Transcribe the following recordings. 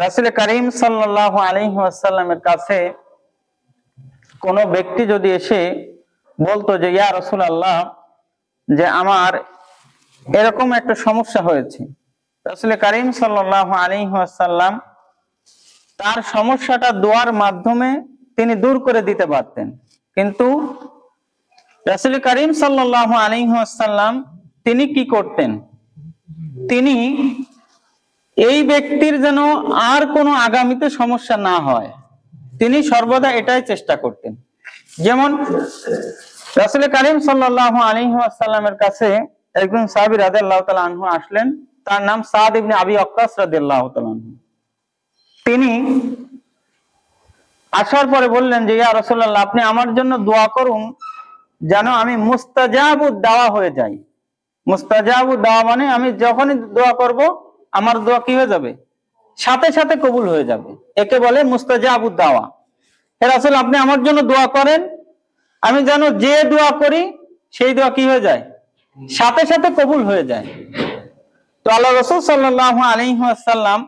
রাসূল করিম সাল্লাল্লাহু আলাইহি ওয়াসাল্লামের কাছে কোন ব্যক্তি যদি এসে বলতো যে ইয়া রাসূলুল্লাহ, যে আমার এরকম একটা সমস্যা হয়েছে, রাসূল করিম সাল্লাল্লাহু আলাইহি ওয়াসাল্লাম তার সমস্যাটা দোয়ার মাধ্যমে তিনি দূর করে দিতে পারতেন। কিন্তু রাসূল করিম সাল্লাল্লাহু আলাইহি ওয়াসাল্লাম তিনি কি করতেন, তিনি এই ব্যক্তির যেন আর কোনো আগামীতে সমস্যা না হয়, তিনি সর্বদা এটাই চেষ্টা করতেন। যেমন রাসূল করিম সাল্লাল্লাহু আলাইহি ওয়াসাল্লামের কাছে একজন সাহাবী রাদিয়াল্লাহু তাআলা আনহু আসলেন, তার নাম সাদ ইবনে আবি ওয়াক্কাস রাদিয়াল্লাহু তাআলা আনহু। তিনি আসার পরে বললেন যে ইয়া রাসূলুল্লাহ, আপনি আমার জন্য দোয়া করুন যেন আমি মুস্তাজাবুদ দাওয়া হয়ে যাই। মুস্তাজাবুদ দাওয়া মানে আমি যখনই দোয়া করব আমার দোয়া কি হয়ে যাবে, সাথে সাথে কবুল হয়ে যাবে, একে বলে মুস্তাজাবুদ দাওয়া। হে রাসূল, আপনি আমার জন্য দোয়া করেন, আমি যেন যে দোয়া করি সেই দোয়া কি হয়ে যায়, সাথে সাথে কবুল হয়ে যায়। তো আল্লাহ রাসূল সাল্লাল্লাহু আলাইহি ওয়াসাল্লাম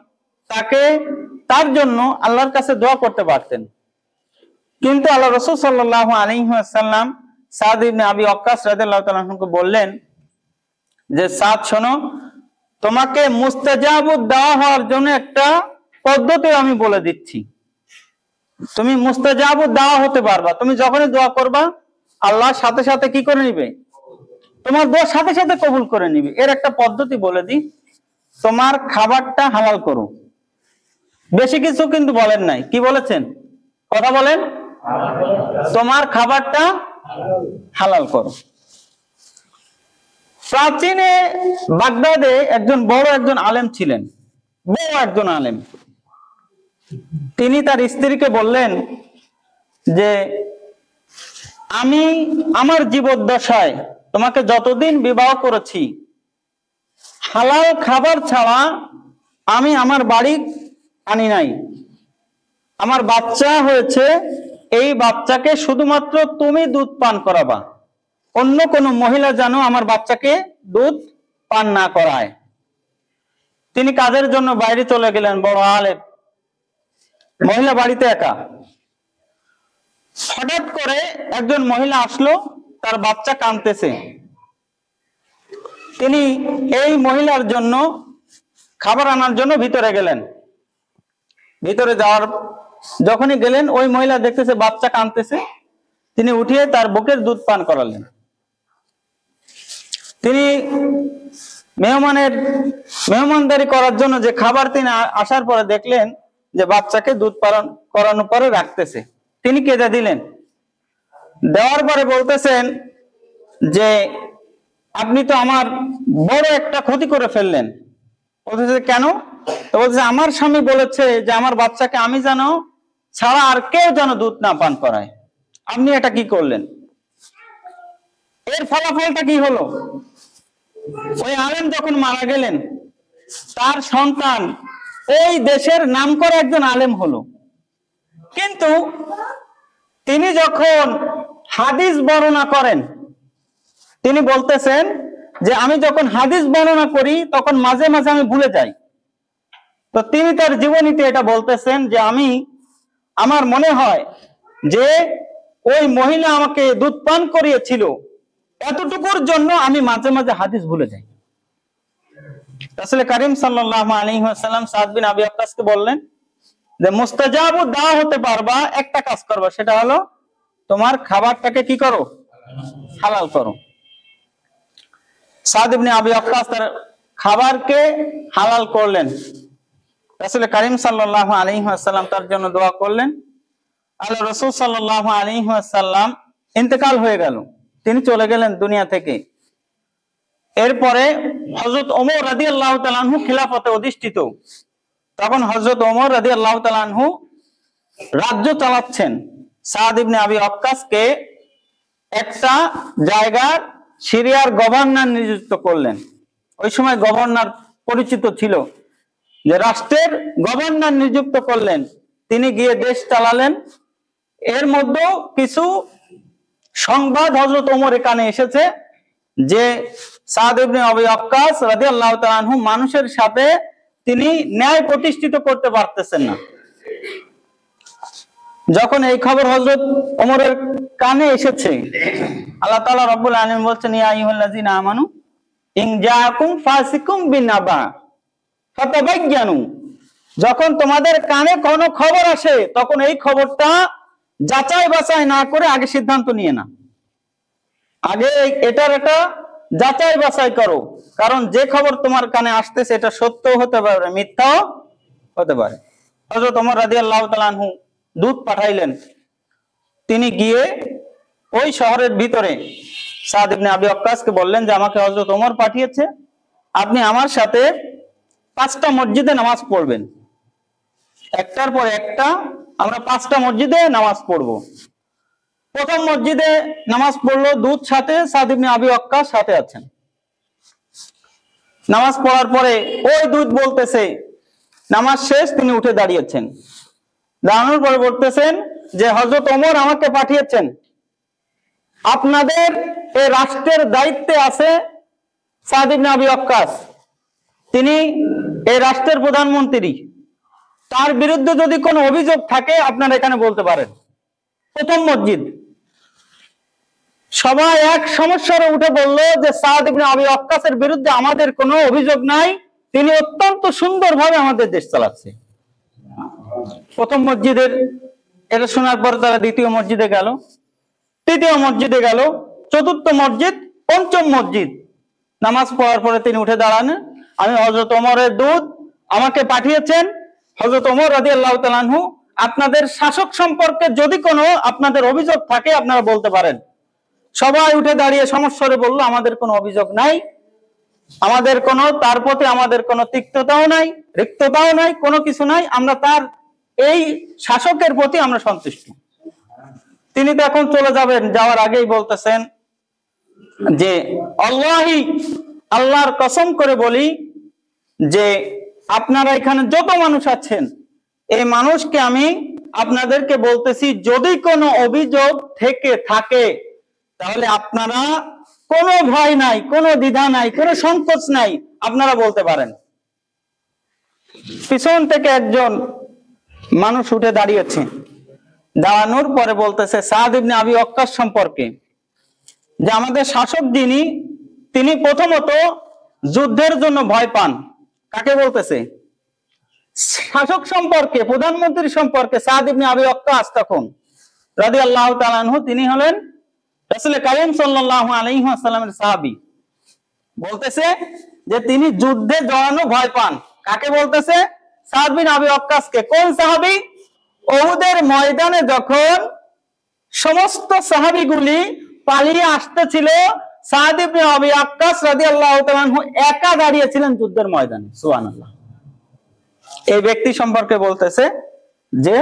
তার জন্য আল্লাহর কাছে দোয়া করতে পারতেন, কিন্তু আল্লাহ রাসূল সাল্লাল্লাহু আলাইহি ওয়াসাল্লাম সাদ ইবনে আবি ওয়াক্কাস রাদিয়াল্লাহু তাআলা আনহুকে বললেন যে সাদ, শোনো, তোমাকে মুস্তাজাবুদ দাওয়া হওয়ার জন্য একটা পদ্ধতি আমি বলে দিচ্ছি। তুমি মুস্তাজাবুদ দাওয়া হতে পারবা, তুমি যখনই দোয়া করবা আল্লাহ সাথে সাথে কি করে নিবে, তোমার দোয়া সাথে সাথে কবুল করে নিবে। এর একটা পদ্ধতি বলে দিই, তোমার খাবারটা হালাল করো। বেশি কিছু কিন্তু বলেন নাই, কি বলেছেন, কথা বলেন, তোমার খাবারটা হালাল করো। প্রাচীনে বাগদাদে একজন বড় আলেম ছিলেন, বড় একজন আলেম। তিনি তার স্ত্রীকে বললেন যে আমি আমার জীবদ্দশায় তোমাকে যতদিন বিবাহ করেছি হালাল খাবার ছাড়া আমি আমার বাড়ি আনি নাই। আমার বাচ্চা হয়েছে, এই বাচ্চাকে শুধুমাত্র তুমি দুধ পান করাবা, অন্য কোনো মহিলা যেন আমার বাচ্চাকে দুধ পান না করায়। তিনি কাজের জন্য বাইরে চলে গেলেন, বড় আলেম, মহিলা বাড়িতে একা। হঠাৎ করে একজন মহিলা আসলো, তার বাচ্চা কাঁদতেছে। তিনি এই মহিলার জন্য খাবার আনার জন্য ভিতরে গেলেন। ভিতরে যখনই গেলেন, ওই মহিলা দেখতেছে বাচ্চা কাঁদতেছে, তিনি উঠিয়ে তার বুকের দুধ পান করালেন। তিনি মেহমানদারি করার জন্য যে খাবার তিনি আসার পরে দেখলেন যে বাচ্চাকে দুধ পান করানোর পরে রাখতেছে, তিনি কেঁদে দিলেন। দেওয়ার পরে বলতেছেন যে আপনি তো আমার বড় একটা ক্ষতি করে ফেললেন। বলতেছে কেন? তো বলতেছে আমার স্বামী বলেছে যে আমার বাচ্চাকে আমি যেন ছাড়া আর কেউ যেন দুধ না পান করায়, আপনি এটা কি করলেন? এর ফলাফলটা কি হলো? ওই আলেম যখন মারা গেলেন, তার সন্তান ওই দেশের নামকরা একজন আলেম হলো। কিন্তু তিনি যখন হাদিস বর্ণনা করেন, তিনি বলতেছেন যে আমি যখন হাদিস বর্ণনা করি তখন মাঝে মাঝে আমি ভুলে যাই। তো তিনি তার জীবনীতে এটা বলতেছেন যে আমার মনে হয় যে ওই মহিলা আমাকে দুধ পান করিয়েছিল, এতটুকুর জন্য আমি মাঝে মাঝে হাদিস ভুলে যাই। রাসূল করিম সাল্লাল্লাহু আলাইহি ওয়াসাল্লাম সাদ বিন আবি ওয়াক্কাসকে বললেন যে মুস্তাজাবুদ দাওয়া হতে পারবা, একটা কাজ করবা, সেটা হলো তোমার খাবারটাকে কি করো, হালাল করো। সাদ ইবনে আবি ওয়াক্কাস তার খাবারকে হালাল করলেন। রাসূল করিম সাল্লাল্লাহু আলাইহি ওয়াসাল্লাম তার জন্য দোয়া করলেন। আল্লাহ রাসূল সাল্লাল্লাহু আলাইহি ওয়াসাল্লাম ইন্তেকাল হয়ে গেল, তিনি চলে গেলেন দুনিয়া থেকে। এরপরে হযরত ওমর রাদিয়াল্লাহু তাআলা আনহু খিলাফতে অধিষ্ঠিত। তখন হযরত ওমর রাদিয়াল্লাহু তাআলা আনহু রাজ্য চালাচ্ছেন। সাদ ইবনে আবি ওয়াক্কাসকে একটা জায়গার সিরিয়ার গভর্নর নিযুক্ত করলেন। ওই সময় গভর্নর পরিচিত ছিল, যে রাষ্ট্রের গভর্নর নিযুক্ত করলেন, তিনি গিয়ে দেশ চালালেন। এর মধ্যে কিছু সংবাদ হযরত ওমরের কানে এসেছে যে সাদ ইবনে আবি ওয়াক্কাস রাদিয়াল্লাহু তাআলা আনহু মানুষের সাথে তিনি ন্যায় প্রতিষ্ঠিত করতে পারতেছেন না। যখন এই খবর হযরত ওমরের কানে এসেছে, আল্লাহ তাআলা রব্বুল আলামিন বলছেন, ইয়া আইয়ুহাল্লাযীনা আমানু ইন জাআকুম ফাসিকুম বিনাবা ফাতাবায়্যানু, যখন তোমাদের কানে কোনো খবর আসে তখন এই খবরটা যাচাই বাছাই না করে আগে সিদ্ধান্ত নিয়ে না, আগে এটার একটা যাচাই বাছাই করো, কারণ যে খবর তোমার কানে আসতেছে এটা সত্যও হতে পারে, মিথ্যাও হতে পারে। হযরত ওমর রাদিয়াল্লাহু তাআলা আনহু দূত পাঠাইলেন, তিনি গিয়ে ওই শহরের ভিতরে সাদ ইবনে আবি ওয়াক্কাসকে বললেন যে আমাকে হযরত ওমর পাঠিয়েছে, আপনি আমার সাথে 5টা মসজিদে নামাজ পড়বেন, একটার পর একটা আমরা 5টা মসজিদে নামাজ পড়বো। প্রথম মসজিদে নামাজ পড়লো দূত, সাথে সাদ ইবনে আবি ওয়াক্কাস সাথে আছেন। নামাজ পড়ার পরে ওই দূত বলতেছে, নামাজ শেষ, তিনি উঠে দাঁড়িয়েছেন, দাঁড়ানোর পরে বলতেছেন যে হযরত ওমর আমাকে পাঠিয়েছেন, আপনাদের এই রাষ্ট্রের দায়িত্বে আছে সাদ ইবনে আবি ওয়াক্কাস, তিনি এই রাষ্ট্রের প্রধানমন্ত্রী, তার বিরুদ্ধে যদি কোনো অভিযোগ থাকে আপনারা এখানে বলতে পারেন। প্রথম মসজিদ, সবাই এক সমস্যারে উঠে বলল যে সাদ ইবনে আবি ওয়াক্কাসের বিরুদ্ধে আমাদের কোনো অভিযোগ নাই, তিনি অত্যন্ত সুন্দরভাবে আমাদের দেশ চালাচ্ছে। প্রথম মসজিদের এটা শোনার পর তারা দ্বিতীয় মসজিদে গেল, তৃতীয় মসজিদে গেল, চতুর্থ মসজিদ, পঞ্চম মসজিদ। নামাজ পড়ার পরে তিনি উঠে দাঁড়ান, আমি হযরত ওমরের দূত, আমাকে পাঠিয়েছেন হযরত ওমর রাদিয়াল্লাহু তাআলা আনহু, আপনাদের শাসক সম্পর্কে যদি কোনো আপনাদের অভিযোগ থাকে আপনারা বলতে পারেন। সবাই উঠে দাঁড়িয়ে সমস্যারে বলল, আমাদের কোনো অভিযোগ নাই, আমাদের কোনো, তার প্রতি আমাদের কোনো তিক্ততাও নাই, রিক্ততাও নাই, কোনো কিছু নাই, আমরা তার এই শাসকের প্রতি আমরা সন্তুষ্ট। তিনি তো এখন চলে যাবেন, যাওয়ার আগেই বলতেছেন যে আল্লাহি, আল্লাহর কসম করে বলি যে আপনারা এখানে যত মানুষ আছেন এই মানুষকে আমি আপনাদেরকে বলতেছি, যদি কোনো অভিযোগ থেকে থাকে তাহলে আপনারা কোনো ভয় নাই, কোনো দ্বিধা নাই, কোনো সংকোচ নাই, আপনারা বলতে পারেন। পিছন থেকে একজন মানুষ উঠে দাঁড়িয়েছে, দাঁড়ানোর পরে বলতেছে সাদ ইবনে আবি ওয়াক্কাস সম্পর্কে যে আমাদের শাসক যিনি, তিনি প্রথমত যুদ্ধের জন্য ভয় পান। কাকে বলতেছে? শাসক সম্পর্কে, প্রধানমন্ত্রী সম্পর্কে। সাদ ইবনে আবি ওয়াক্কাস তখন রাদিয়াল্লাহু তাআলা আনহু, তিনি হলেন রাসূল কারীম সাল্লাল্লাহু আলাইহি ওয়াসাল্লামের সাহাবী। বলতেছে যে তিনি যুদ্ধে জড়ানো ভয় পান। কাকে বলতেছে? সাদ বিন আবি ওয়াক্কাসকে। কোন সাহাবী? উহুদের ময়দানে যখন সমস্ত সাহাবীগুলি পালিয়ে আসতেছিল, সাদ ইবনে আবি ওয়াক্কাস রাদিয়াল্লাহু তাআলা আনহু একা দাঁড়িয়েছিলেন যুদ্ধের ময়দানে। সুবহানাল্লাহ। এই ব্যক্তি সম্পর্কে বলতেছে যে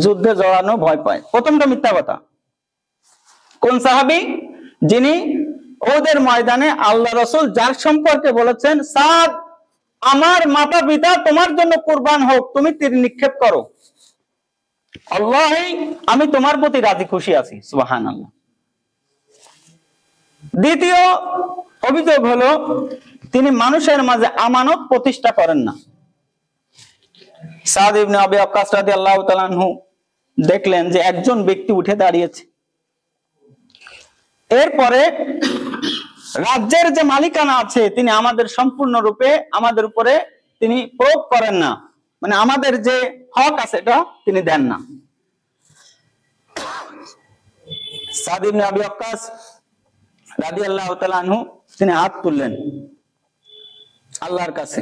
যুদ্ধে জড়ানো ভয় পায়। প্রথমটা মিথ্যা কথা। কোন সাহাবী? যিনি উহুদের ময়দানে আল্লাহ রাসূল যার সম্পর্কে বলেছেন, সাদ আমার মাতা পিতা তোমার জন্য কুরবান হোক, তুমি তীর নিক্ষেপ করো, আল্লাহি আমি তোমার প্রতি রাজি খুশি আছি। সুবহানাল্লাহ। দ্বিতীয় অভিযোগ হলো তিনি মানুষের মাঝে আমানত প্রতিষ্ঠা করেন না। সাদ ইবনে আবি ওয়াক্কাস রাদিয়াল্লাহু তাআলা আনহু দেখলেন যে একজন ব্যক্তি উঠে দাঁড়িয়েছে, এরপরে রাজ্যের যে মালিকানা আছে তিনি আমাদের সম্পূর্ণরূপে আমাদের উপরে তিনি প্রয়োগ করেন না, মানে আমাদের যে হক আছে এটা তিনি দেন না। সাদ ইবনে আবি ওয়াক্কাস রাদিয়াল্লাহু তাআলা আনহু তিনি হাত তুললেন আল্লাহর কাছে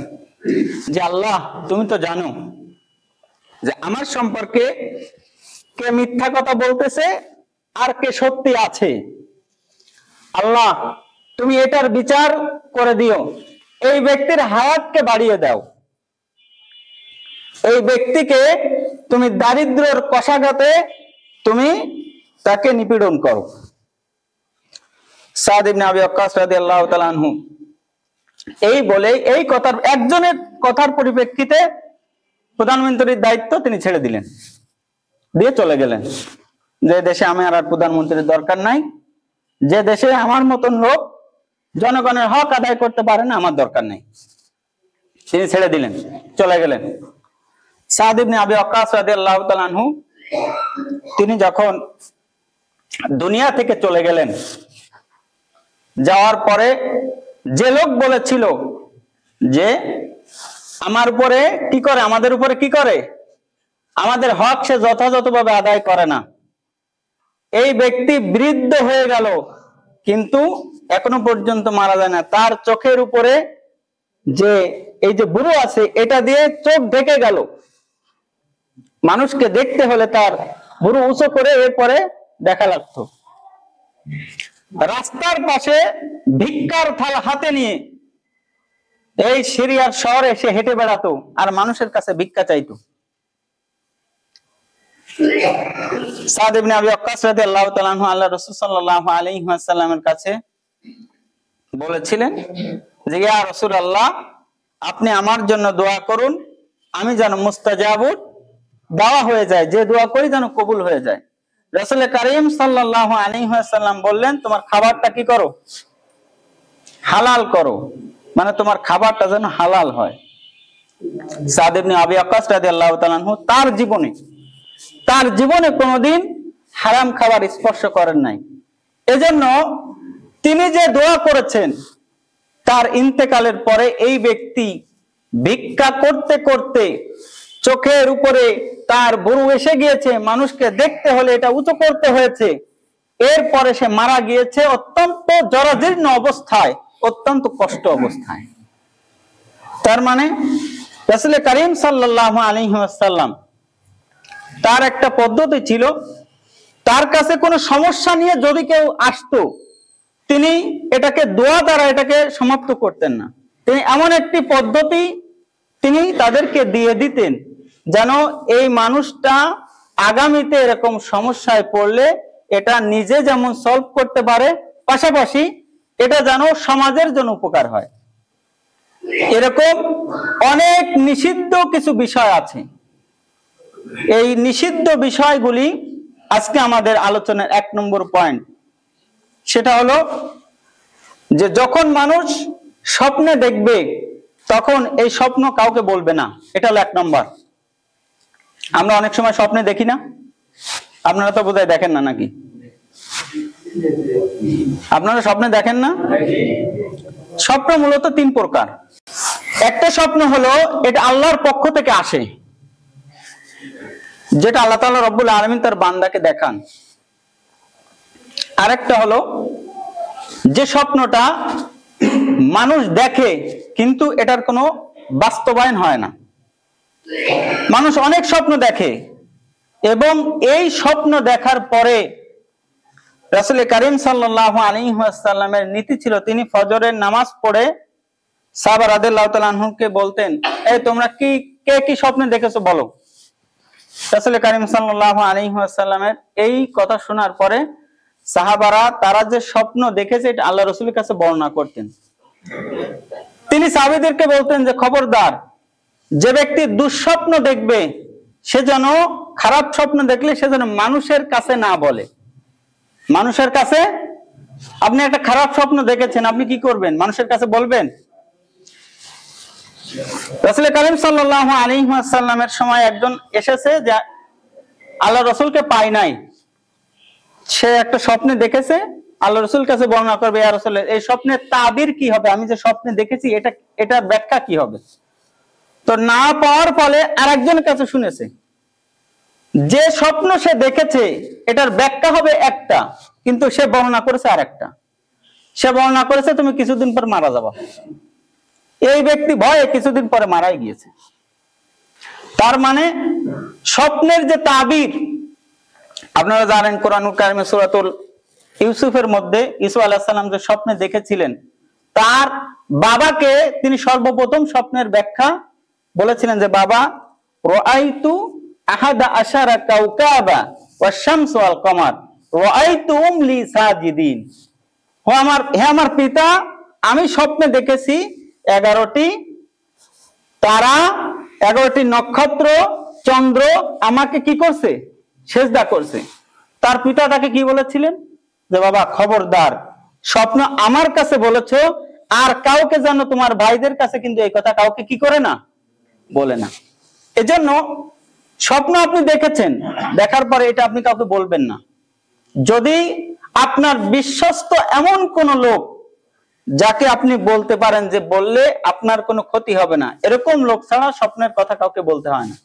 যে আল্লাহ, তুমি তো জানো যে আমার সম্পর্কে কে মিথ্যা কথা বলতেছে আর কে সত্যি আছে। আল্লাহ তুমি এটার বিচার করে দিও, এই ব্যক্তির হায়াতকে বাড়িয়ে দাও, এই ব্যক্তিকে তুমি দারিদ্র্যের কষাঘাতে তুমি তাকে নিপীড়ন করো। সাদ ইবনে আবি ওয়াক্কাস রাদিয়াল্লাহু তাআলা আনহু এই বলে, এই কথার একজনের কথার পরিপ্রেক্ষিতে প্রধানমন্ত্রীর দায়িত্ব তিনি ছেড়ে দিলেন, দিয়ে চলে গেলেন। যে দেশে আমার আর প্রধানমন্ত্রীর দরকার নাই, যে দেশে আমার মতন লোক জনগণের হক আদায় করতে পারে না, আমার দরকার নেই। তিনি ছেড়ে দিলেন, চলে গেলেন। সাদ ইবনে আবি ওয়াক্কাস রাদিয়াল্লাহু তাআলা আনহু তিনি যখন দুনিয়া থেকে চলে গেলেন, যাওয়ার পরে যে লোক বলেছিল যে আমার উপরে কি করে, আমাদের উপরে কি করে, আমাদের হক সে যথাযথভাবে আদায় করে না, এই ব্যক্তি বৃদ্ধ হয়ে গেল কিন্তু এখনো পর্যন্ত মারা যায় না। তার চোখের উপরে যে এই যে বুরু আছে এটা দিয়ে চোখ ঢেকে গেল। মানুষকে দেখতে হলে তার বুরু উঁচু করে এরপরে দেখা লাগতো। রাস্তার পাশে ভিক্ষার থালা হাতে নিয়ে এই সিরিয়ার শহরে সে হেঁটে বেড়াতো আর মানুষের কাছে ভিক্ষা চাইতো। সাদ ইবনে আবি ওয়াক্কাস রাদিয়াল্লাহু তাআলা আনহু আল্লাহর রাসূল সাল্লাল্লাহু আলাইহি ওয়াসাল্লামের কাছে বলেছিলেন যে ইয়া রাসূলুল্লাহ, আপনি আমার জন্য দোয়া করুন, আমি যেন মুস্তাজাবুত দাওয়া হয়ে যায়, যে দোয়া করি যেন কবুল হয়ে যায়। রাসূল কারীম সাল্লাল্লাহু আলাইহি ওয়াসাল্লাম বললেন, তোমার খাবারটা কি করো, হালাল করো, মানে তোমার খাবারটা যেন হালাল হয়। সাদ ইবনে আবি ওয়াক্কাস রাদিয়াল্লাহু তাআলা আনহু তার জীবনে কোনোদিন হারাম খাবার স্পর্শ করেন নাই। এজন্য তিনি যে দোয়া করেছেন, তার ইন্তেকালের পরে এই ব্যক্তি ভিক্ষা করতে করতে চোখের উপরে তার বুরু এসে গিয়েছে, মানুষকে দেখতে হলে এটা উঁচু করতে হয়েছে, এরপরে সে মারা গিয়েছে অত্যন্ত জরাজীর্ণ অবস্থায়, অত্যন্ত কষ্ট অবস্থায়। তার মানে রাসূল কারীম সাল্লাল্লাহু আলাইহি ওয়াসাল্লাম তার একটা পদ্ধতি ছিল, তার কাছে কোনো সমস্যা নিয়ে যদি কেউ আসতো, তিনি এটাকে দোয়া দ্বারা এটাকে সমাপ্ত করতেন না। তিনি এমন একটি পদ্ধতি তিনি তাদেরকে দিয়ে দিতেন যেন এই মানুষটা আগামীতে এরকম সমস্যায় পড়লে এটা নিজে যেমন সলভ করতে পারে, পাশাপাশি এটা যেন সমাজের জন্য উপকার হয়। এরকম অনেক নিষিদ্ধ কিছু বিষয় আছে। এই নিষিদ্ধ বিষয়গুলি আজকে আমাদের আলোচনার 1 নম্বর পয়েন্ট। সেটা হলো যে যখন মানুষ স্বপ্নে দেখবে তখন এই স্বপ্ন কাউকে বলবে না, এটা হলো 1 নম্বর। আমরা অনেক সময় স্বপ্নে দেখি না, আপনারা তো বোধহয় দেখেন না নাকি? আপনারা স্বপ্নে দেখেন না? স্বপ্ন মূলত 3 প্রকার। একটা স্বপ্ন হলো এটা আল্লাহর পক্ষ থেকে আসে, যেটা আল্লাহ তাআলা রব্বুল আলামিন তার বান্দাকে দেখান। আরেকটা হলো যে স্বপ্নটা মানুষ দেখে কিন্তু এটার কোনো বাস্তবায়ন হয় না। মানুষ অনেক স্বপ্ন দেখে এবং এই স্বপ্ন দেখার পরে রাসূল কারীম সাল্লাল্লাহু আলাইহি ওয়াসাল্লামের নীতি ছিল, তিনি ফজরের নামাজ পড়ে সাহাবা রাদিয়াল্লাহু তাআলা আনহুকে বলতেন, এই তোমরা কে কি স্বপ্ন দেখেছো বলো। রাসূল কারীম সাল্লাল্লাহু আলাইহি ওয়াসাল্লামের এই কথা শোনার পরে সাহাবারা তারা যে স্বপ্ন দেখেছে এটা আল্লাহ রাসূলের কাছে বর্ণনা করতেন। তিনি সাহাবীদেরকে বলতেন যে খবরদার, যে ব্যক্তি দুঃস্বপ্ন দেখবে সে যেন, খারাপ স্বপ্ন দেখলে সে যেন মানুষের কাছে না বলে। মানুষের কাছে, আপনি একটা খারাপ স্বপ্ন দেখেছেন, আপনি কি করবেন? মানুষের কাছে বলবেন? রাসূল কারীম সাল্লাল্লাহু আলাইহি ওয়াসাল্লামের সময় একজন এসেছে যে আল্লাহ রাসূলকে পায় নাই, সে একটা স্বপ্নে দেখেছে, আল্লাহ রাসূল কাছে বর্ণনা করবে, ইয়া রাসূল এই স্বপ্নের তাবির কি হবে, আমি যে স্বপ্নে দেখেছি এটার ব্যাখ্যা কি হবে। তো না পাওয়ার ফলে আরেকজনের কাছে শুনেছে, যে স্বপ্ন সে দেখেছে এটার ব্যাখ্যা হবে একটা, কিন্তু সে বর্ণনা করেছে আরেকটা। সে বর্ণনা করেছে তুমি কিছুদিন পর মারা যাবা। এই ব্যক্তি ভয়ে কিছুদিন পরে মারাই গিয়েছে। তার মানে স্বপ্নের যে তাবির, আপনারা জানেন কোরআনুল কারিমে সূরাতুল ইউসুফের মধ্যে ইউসুফ আলাইহিস সালাম যে স্বপ্নে দেখেছিলেন, তার বাবাকে তিনি সর্বপ্রথম স্বপ্নের ব্যাখ্যা বলেছিলেন যে বাবা, রাআইতু আহাদা আশারা কাওকাবা ওয়াশ শামসু ওয়াল কমার রাআইতুহুম লি সাজিদিন। হে আমার পিতা, আমি স্বপ্নে দেখেছি 11টি তারা, 11টি নক্ষত্র, চন্দ্র আমাকে কি করছে? সেজদা করছে। তার পিতা তাকে কি বলেছিলেন যে বাবা খবরদার, স্বপ্ন আমার কাছে বলেছো আর কাউকে যেন, তোমার ভাইদের কাছে কিন্তু এই কথা কাউকে কি করে না, বলে না। এজন্য স্বপ্ন আপনি দেখেছেন, দেখার পরে এটা আপনি কাউকে বলবেন না। যদি আপনার বিশ্বস্ত এমন কোন লোক যাকে আপনি বলতে পারেন যে বললে আপনার কোনো ক্ষতি হবে না, এরকম লোক ছাড়া স্বপ্নের কথা কাউকে বলতে হয় না।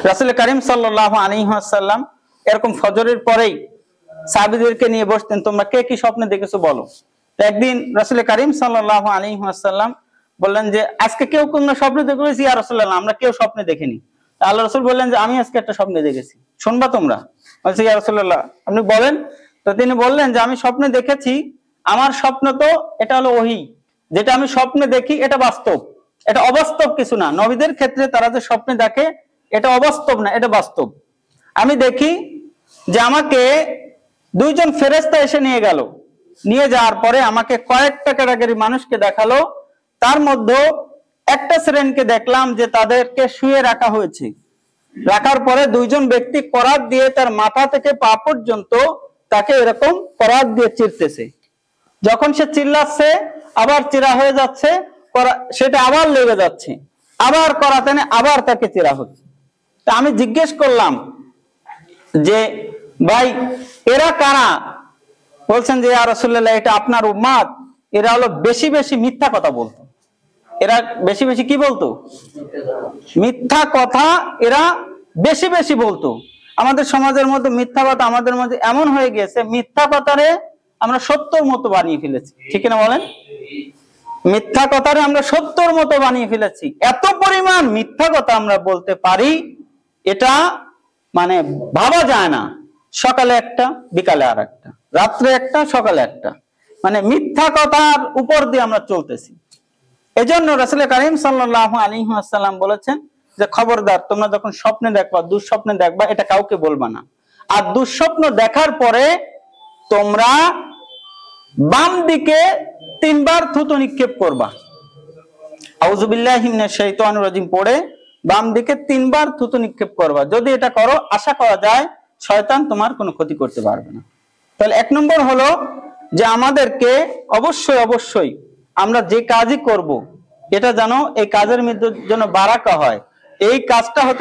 রাসূল করিম সাল্লাল্লাহু আলাইহি ওয়াসাল্লাম এরকম ফজরের পরেই সাহাবীদেরকে নিয়ে বসতেন, তোমরা কে কি স্বপ্নে দেখেছো বলো। তো একদিন রাসূল করিম সাল্লাল্লাহু আলাইহি ওয়াসাল্লাম বললেন যে আজকে কেউ কোন স্বপ্নে দেখেছি? ইয়া রাসূলুল্লাহ, আমরা কেউ স্বপ্নে দেখিনি। আল্লাহ রাসূল বললেন যে আমি আজকে একটা স্বপ্নে দেখেছি, শুনবা তোমরা? বলছে ইয়া রাসূলুল্লাহ আপনি বলেন। তো তিনি বললেন যে আমি স্বপ্নে দেখেছি, আমার স্বপ্ন তো এটা হলো ওহী, যেটা আমি স্বপ্নে দেখি এটা বাস্তব, এটা অবাস্তব কিছু না। নবীদের ক্ষেত্রে তারা যে স্বপ্নে দেখে এটা অবাস্তব না, এটা বাস্তব। আমি দেখি যে আমাকে দুইজন ফেরেশতা এসে নিয়ে গেল, নিয়ে যাওয়ার পরে আমাকে কয়েকটা ক্যাটাগরি মানুষকে দেখালো। তার মধ্যে একটা শ্রেণীকে দেখলাম যে তাদেরকে শুয়ে রাখা হয়েছে, রাখার পরে দুইজন ব্যক্তি করাত দিয়ে তার মাথা থেকে পা পর্যন্ত তাকে এরকম করাত দিয়ে চিরতেছে। যখন সে চিল্লাচ্ছে আবার চিরা হয়ে যাচ্ছে, সেটা আবার লেগে যাচ্ছে, আবার করাতেনে আবার তাকে চিরা হচ্ছে। তা আমি জিজ্ঞেস করলাম যে ভাই এরা কারা? বলছেন যে ইয়া রাসূলুল্লাহ এটা আপনার উম্মত, এরা হলো বেশি বেশি মিথ্যা কথা বলতো। এরা বেশি বেশি কি বলতো? মিথ্যা কথা এরা বেশি বেশি বলতো। আমাদের সমাজের মধ্যে মিথ্যা কথা আমাদের মধ্যে এমন হয়ে গিয়েছে, মিথ্যা কথারে আমরা সত্যর মতো বানিয়ে ফেলেছি, ঠিক না বলেন? মিথ্যা কথারে আমরা সত্যর মতো বানিয়ে ফেলেছি। এত পরিমাণ মিথ্যা কথা আমরা বলতে পারি, এটা মানে ভাবা যায় না। সকালে একটা, বিকালে আর একটা, রাত্রে একটা, সকালে একটা, মানে মিথ্যা কথার উপর দিয়ে আমরা চলতেছি। এজন্য রাসূল করিম সাল্লাল্লাহু আলাইহি ওয়াসাল্লাম বলেছেন যে খবরদার তোমরা যখন স্বপ্নে দেখবা, দুঃস্বপ্নে দেখবা, এটা কাউকে বলবা না। আর দুঃস্বপ্ন দেখার পরে তোমরা বাম দিকে 3 বার থুতু নিক্ষেপ করবা। আউযু বিল্লাহি মিনাশ শাইতানির রাজিম পড়ে বাম দিকে 3 বার থুতু নিক্ষেপ করবা। যদি এটা করো, আশা করা যায় শয়তান তোমার কোনো ক্ষতি করতে পারবে না। তাহলে 1 নম্বর হলো যে আমাদেরকে অবশ্যই অবশ্যই আমরা যে কাজই করব, এটা যেন এই কাজের মধ্যে যেন বারাকা হয়, এই কাজটা হতে